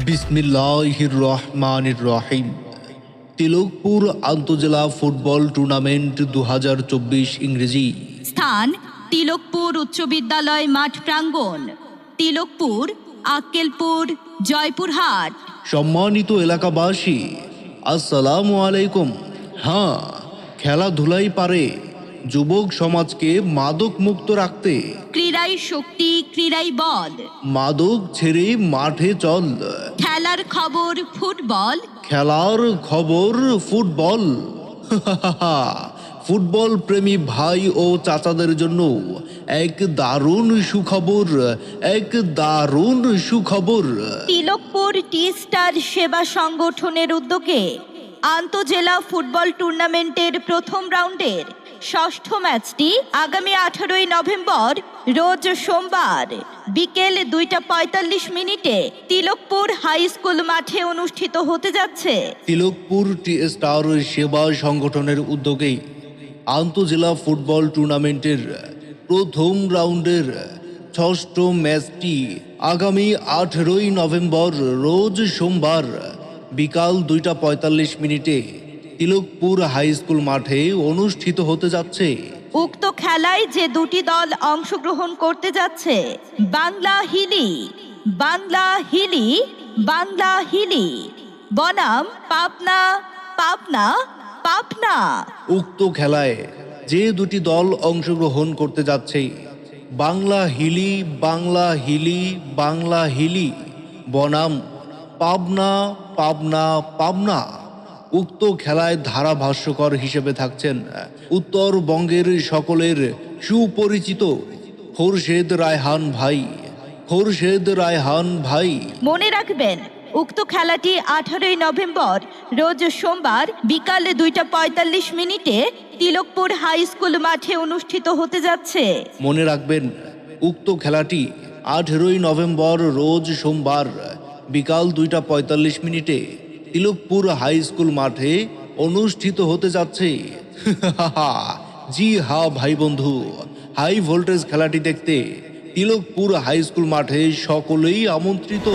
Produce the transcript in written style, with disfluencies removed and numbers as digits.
বিসমিল্লাহির রহমানির রহিম। Tilakpur আন্তজেলা football tournament 2024 ইংরেজি। স্থান তিলকপুর উচ্চ বিদ্যালয় মাঠ প্রাঙ্গণ, তিলকপুর, আক্কেলপুর, জয়পুরহাট। সম্মানিত এলাকাবাসী, আসসালামু আলাইকুম। হ্যাঁ, খেলাধুলাই পারে যুবক সমাজকে মাদক মুক্ত রাখতে। ক্রীড়াই শক্তি, ক্রীড়াই বল। মাদক ছেড়ে মাঠে চল। খেলার খবর ফুটবল। খেলার খবর ফুটবল। ফুটবল প্রেমী ভাই ও চাচাদের জন্য এক দারুণ সুখবর, এক দারুণ সুখবর। তিলকপুর টি স্টার সেবা সংগঠনের উদ্যোগে আন্তজেলা ফুটবল টুর্নামেন্টের প্রথম রাউন্ডের ষষ্ঠ ম্যাচটি আগামী 18ই নভেম্বর রোজ সোমবার বিকেল 2:45 তিলকপুর হাই স্কুল মাঠে অনুষ্ঠিত হতে যাচ্ছে। তিলকপুর টি স্টার সেবা সংগঠনের উদ্যোগে আন্তজেলা ফুটবল টুর্নামেন্টের প্রথম রাউন্ডের ষষ্ঠ ম্যাচটি আগামী 18ই নভেম্বর রোজ সোমবার বিকাল 2:45 তিলকপুর হাই স্কুল মাঠে অনুষ্ঠিত হতে যাচ্ছে। উক্ত খেলায় যে দুটি দল অংশগ্রহণ করতে যাচ্ছে, বাংলা হিলি, বাংলা হিলি, বাংলা হিলি বনাম পাবনা, পাবনা, পাবনা। উক্ত খেলায় যে দুটি দল অংশগ্রহণ করতে যাচ্ছে, বাংলা হিলি, বাংলা হিলি, বাংলা হিলি বনাম পাবনা, পাবনা, পাবনা। উক্ত খেলায় ধারাভাষ্যকর হিসেবে থাকছেন উত্তরবঙ্গের সকলের সুপরিচিত খোরশেদ রায়হান ভাই। খোরশেদ রায়হান ভাই। মনে রাখবেন, উক্ত খেলাটি 18ই নভেম্বর রোজ সোমবার বিকাল 2:45 তিলকপুর হাই স্কুল মাঠে অনুষ্ঠিত হতে যাচ্ছে। মনে রাখবেন, উক্ত খেলাটি 18ই নভেম্বর রোজ সোমবার বিকাল 2:45 তিলকপুর হাই স্কুল মাঠে অনুষ্ঠিত হতে যাচ্ছে। জি হ্যাঁ ভাই বন্ধু, হাই ভোল্টেজ খেলাটি দেখতে তিলকপুর হাই স্কুল মাঠে সকলেই আমন্ত্রিত।